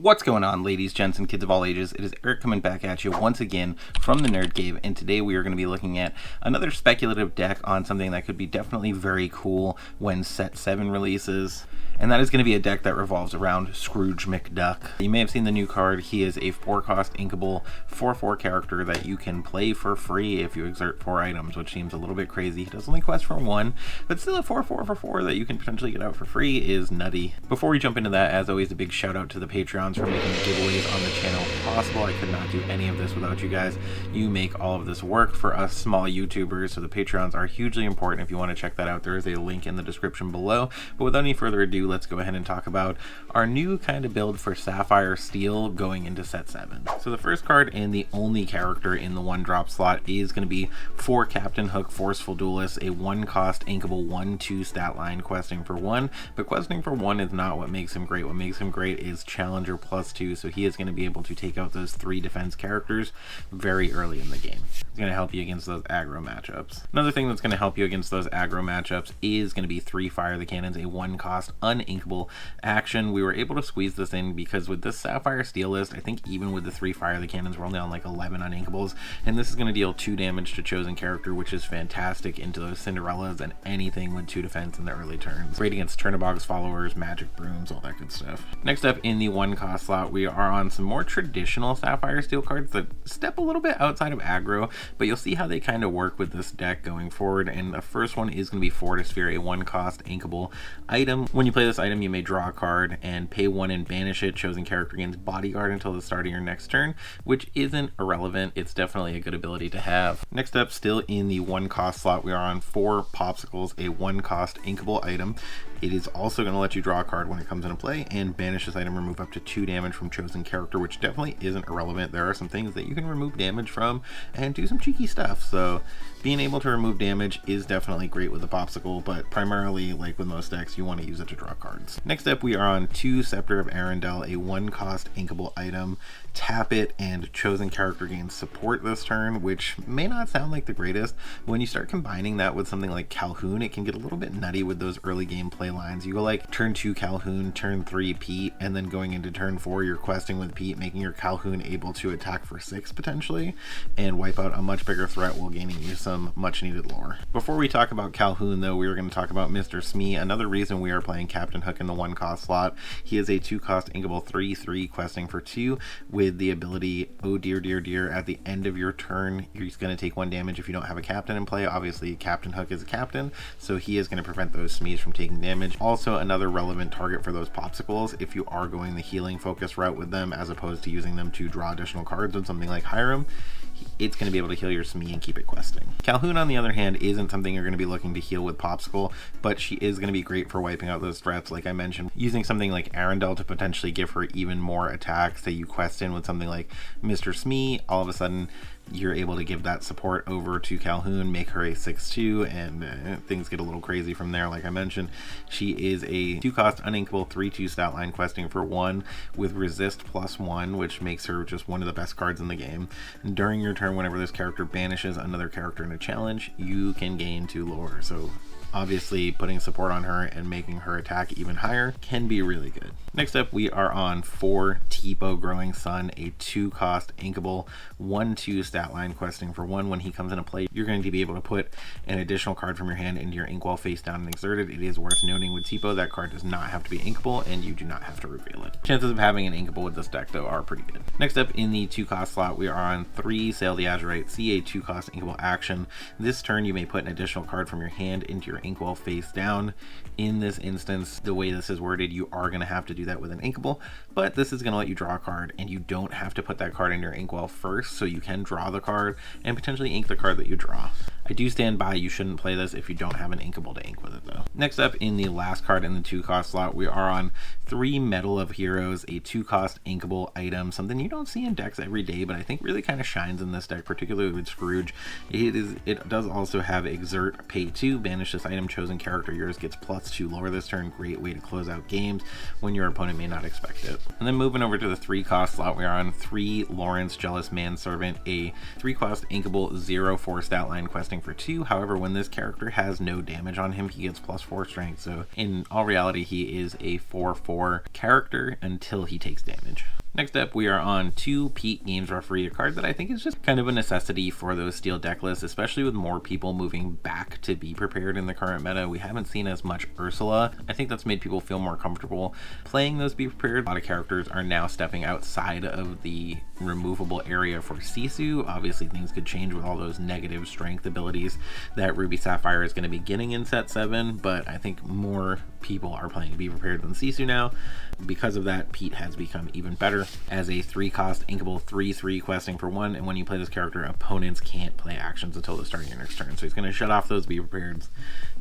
What's going on, ladies, gents, and kids of all ages? It is Eric coming back at you once again from the Nerd Cave, and today we are going to be looking at another speculative deck on something that could be definitely very cool when Set 7 releases. And that is going to be a deck that revolves around Scrooge McDuck. You may have seen the new card. He is a 4-cost inkable 4/4 character that you can play for free if you exert 4 items, which seems a little bit crazy. He does only quest for 1, but still a 4/4 for 4 that you can potentially get out for free is nutty. Before we jump into that, as always, a big shout out to the Patreons for making giveaways on the channel possible. I could not do any of this without you guys. You make all of this work for us small YouTubers, so the Patreons are hugely important. If you want to check that out, there is a link in the description below. But without any further ado, let's go ahead and talk about our new kind of build for Sapphire Steel going into Set 7. So the first card and the only character in the 1-drop slot is going to be for Captain Hook Forceful Duelist, a 1-cost inkable 1/2 stat line questing for 1. But questing for 1 is not what makes him great. What makes him great is Challenger +2, so he is going to be able to take out those 3 defense characters very early in the game. It's going to help you against those aggro matchups. Another thing that's going to help you against those aggro matchups is going to be 3 Fire the Cannons, a 1-cost uninkable action. We were able to squeeze this in because with this Sapphire Steel list, I think even with the 3 Fire the Cannons, we're only on like 11 uninkables, and this is going to deal 2 damage to chosen character, which is fantastic into those Cinderellas and anything with 2 defense in the early turns. Great against Turnabog's followers, magic brooms, all that good stuff. Next up in the 1-cost slot, we are on some more traditional Sapphire Steel cards that step a little bit outside of aggro, but you'll see how they kind of work with this deck going forward. And the first one is going to be Fortisphere, a 1-cost inkable item. When you play this item, you may draw a card and pay 1 and banish it. Chosen character gains Bodyguard until the start of your next turn, which isn't irrelevant. It's definitely a good ability to have. Next up, still in the 1-cost slot, we are on 4 Popsicles, a 1-cost inkable item. It is also going to let you draw a card when it comes into play and banish this item, remove up to 2 damage from chosen character, which definitely isn't irrelevant. There are some things that you can remove damage from and do some cheeky stuff. So being able to remove damage is definitely great with the Popsicle, but primarily, like with most decks, you want to use it to draw cards. Next up, we are on 2 Scepter of Arendelle, a 1-cost inkable item. Tap it and chosen character gains support this turn, which may not sound like the greatest. When you start combining that with something like Calhoun, it can get a little bit nutty with those early game play lines. You go like turn 2 Calhoun, turn 3 Pete, and then going into turn 4 you're questing with Pete, making your Calhoun able to attack for 6 potentially and wipe out a much bigger threat while gaining you some much needed lore. Before we talk about Calhoun though, we are going to talk about Mr. Smee. Another reason we are playing Captain Hook in the 1-cost slot. He is a 2-cost inkable 3/3 questing for 2 with the ability, oh dear dear dear, at the end of your turn he's going to take 1 damage if you don't have a captain in play. Obviously Captain Hook is a captain, so he is going to prevent those Smees from taking damage. Also another relevant target for those Popsicles if you are going the healing focus route with them as opposed to using them to draw additional cards with something like Hiram. It's going to be able to heal your Smee and keep it questing. Calhoun, on the other hand, isn't something you're going to be looking to heal with Popsicle, but she is going to be great for wiping out those threats. Like I mentioned, using something like Arendelle to potentially give her even more attacks. Say you quest in with something like Mr. Smee, all of a sudden you're able to give that support over to Calhoun, make her a 6/2, and things get a little crazy from there. Like I mentioned, she is a 2-cost uninkable 3/2 stat line questing for 1 with resist +1, which makes her just one of the best cards in the game. During your turn, whenever this character banishes another character in a challenge, you can gain 2 lore. So obviously putting support on her and making her attack even higher can be really good. Next up, we are on 4 Tipo Growing Sun, a 2-cost inkable 1/2 stat line questing for 1. When he comes into play, you're going to be able to put an additional card from your hand into your inkwell face down and exerted. It is worth noting with Tipo, that card does not have to be inkable and you do not have to reveal it. Chances of having an inkable with this deck though are pretty good. Next up in the 2-cost slot, we are on 3 Sail the Azurite, see a 2-cost inkable action. This turn you may put an additional card from your hand into your inkwell face down. In this instance, the way this is worded, you are going to have to do that with an inkable, but this is going to let you draw a card and you don't have to put that card in your inkwell first, so you can draw the card and potentially ink the card that you draw. I do stand by, you shouldn't play this if you don't have an inkable to ink with it though. Next up in the last card in the 2-cost slot, we are on 3 Medal of Heroes, a 2-cost inkable item, something you don't see in decks every day, but I think really kind of shines in this deck, particularly with Scrooge. It does also have Exert, pay 2, banish this item, chosen character yours gets +2 lore this turn. Great way to close out games when your opponent may not expect it. And then moving over to the 3-cost slot, we are on 3 Lawrence Jealous Manservant, a 3-cost inkable 0/4 stat line questing questing for 2. However, when this character has no damage on him, he gets +4 strength. So in all reality, he is a 4/4 character until he takes damage. Next up, we are on 2 Pete Games Referee, a card that I think is just kind of a necessity for those steel deck lists, especially with more people moving back to Be Prepared in the current meta. We haven't seen as much Ursula. I think that's made people feel more comfortable playing those Be Prepared. A lot of characters are now stepping outside of the removable area for Sisu. Obviously, things could change with all those negative strength abilities that Ruby Sapphire is going to be getting in set 7, but I think more people are playing Be Prepared than Sisu now. Because of that, Pete has become even better as a 3-cost inkable 3/3 questing for 1, and when you play this character, opponents can't play actions until the start of your next turn. So he's going to shut off those Be Prepareds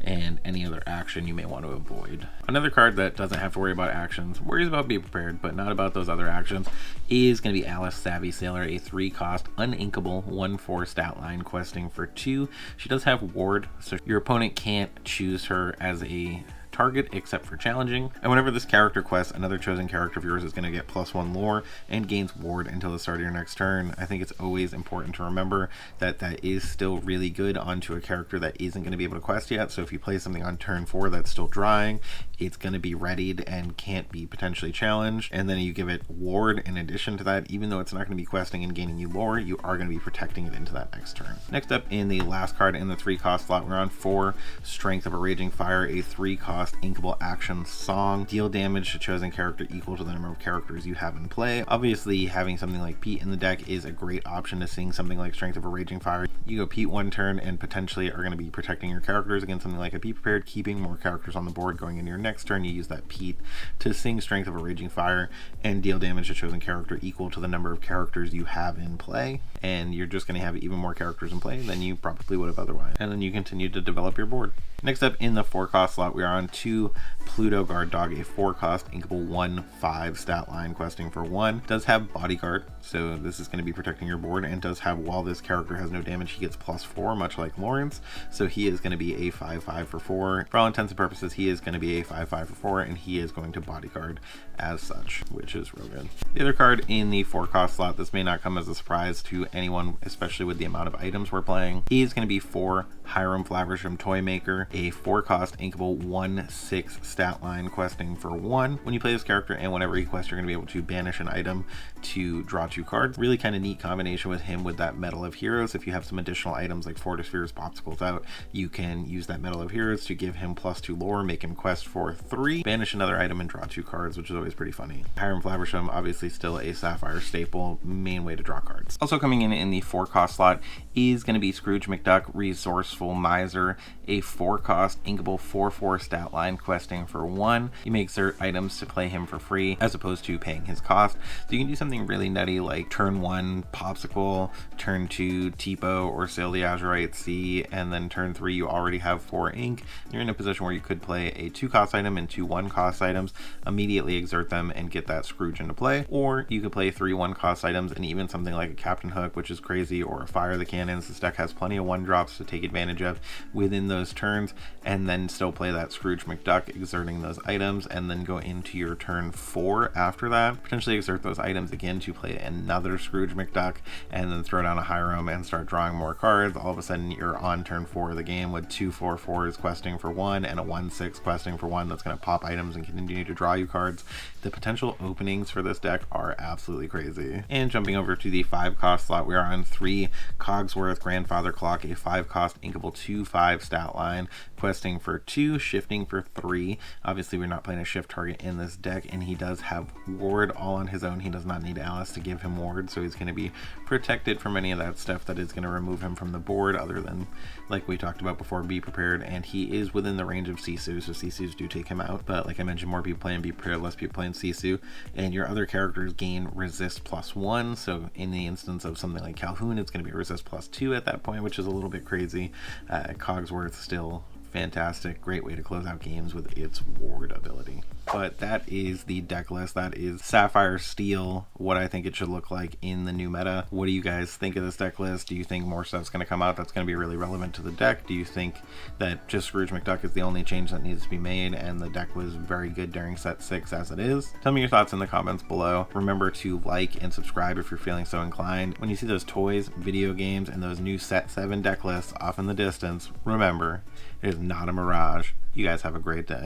and any other action you may want to avoid. Another card that doesn't have to worry about actions, worries about Be Prepared, but not about those other actions, is going to be Alice Savvy Sailor, a 3-cost uninkable 1/4 stat line questing for 2. She does have ward, so your opponent can't choose her as a target except for challenging, and whenever this character quests, another chosen character of yours is going to get +1 lore and gains ward until the start of your next turn. I think it's always important to remember that that is still really good onto a character that isn't going to be able to quest yet. So if you play something on turn 4 that's still drawing, it's going to be readied and can't be potentially challenged, and then you give it ward in addition to that. Even though it's not going to be questing and gaining you lore, you are going to be protecting it into that next turn. Next up, in the last card in the 3-cost slot, we're on 4 Strength of a Raging Fire, a 3-cost inkable action song. Deal damage to chosen character equal to the number of characters you have in play. Obviously, having something like Pete in the deck is a great option to sing something like Strength of a Raging Fire. You go Pete 1 turn and potentially are going to be protecting your characters against something like a Be Prepared, keeping more characters on the board. Going into your next turn, you use that Pete to sing Strength of a Raging Fire and deal damage to chosen character equal to the number of characters you have in play, and you're just going to have even more characters in play than you probably would have otherwise, and then you continue to develop your board. Next up, in the 4-cost slot, we are on 2 Pluto Guard Dog, a 4-cost inkable 1/5 stat line questing for 1. Does have Bodyguard, so this is going to be protecting your board, and does have, while this character has no damage, he gets +4, much like Lawrence, so he is going to be a 5/5 for 4. For all intents and purposes, he is going to be a 5/5 for 4, and he is going to Bodyguard as such, which is real good. The other card in the 4-cost slot, this may not come as a surprise to anyone, especially with the amount of items we're playing. He is going to be 4 Hiram Flaversham Toymaker, a 4-cost inkable 1/6 stat line questing for 1. When you play this character and whenever he quests, you're going to be able to banish an item to draw 2 cards. Really kind of neat combination with him with that Medal of Heroes. If you have some additional items like Fortis Spheres, Popsicles out, you can use that Medal of Heroes to give him +2 lore, make him quest for 3, banish another item, and draw 2 cards, which is always pretty funny. Hiram Flaversham, obviously still a Sapphire staple, main way to draw cards. Also coming in the 4-cost slot is going to be Scrooge McDuck, Resourceful Miser, a 4-cost inkable 4/4 stat line questing for 1. You may exert items to play him for free as opposed to paying his cost. So you can do something really nutty like turn 1 Popsicle, turn 2 Tipo or Sail the Azurite Sea, and then turn 3 you already have 4 ink. You're in a position where you could play a 2-cost item and 2 1-cost items, immediately exert them and get that Scrooge into play, or you could play 3 1-cost items and even something like a Captain Hook, which is crazy, or a Fire the Cannons. This deck has plenty of 1-drops to take advantage of within those turns, and then still play that Scrooge McDuck, exerting those items, and then go into your turn 4 after that, potentially exert those items again to play another Scrooge McDuck, and then throw down a Hiram and start drawing more cards. All of a sudden you're on turn 4 of the game with 2 4/4s questing for 1 and a 1/6 questing for 1 that's going to pop items and continue to draw you cards. The potential openings for this deck are absolutely crazy. And jumping over to the 5-cost slot, we are on 3 Cogsworth Grandfather Clock, a 5-cost inkable 2/5 stat line questing for 2, shifting for 3. Obviously we're not playing a shift target in this deck, and he does have ward all on his own. He does not need Alice to give him ward, so he's going to be protected from any of that stuff that is going to remove him from the board, other than, like we talked about before, Be Prepared, and he is within the range of Sisu, so Sisus do take him out. But like I mentioned, more people playing Be Prepared, less people playing Sisu, and your other characters gain resist +1, so in the instance of something like Calhoun, it's going to be resist +2 at that point, which is a little bit crazy. Cogsworth still Fantastic. Great way to close out games with its ward ability. But that is the deck list. That is Sapphire Steel, what I think it should look like in the new meta. What do you guys think of this deck list? Do you think more stuff's going to come out that's going to be really relevant to the deck? Do you think that just Scrooge McDuck is the only change that needs to be made and the deck was very good during set 6 as it is? Tell me your thoughts in the comments below. Remember to like and subscribe if you're feeling so inclined. When you see those toys, video games, and those new set 7 deck lists off in the distance, remember, it is not a mirage. You guys have a great day.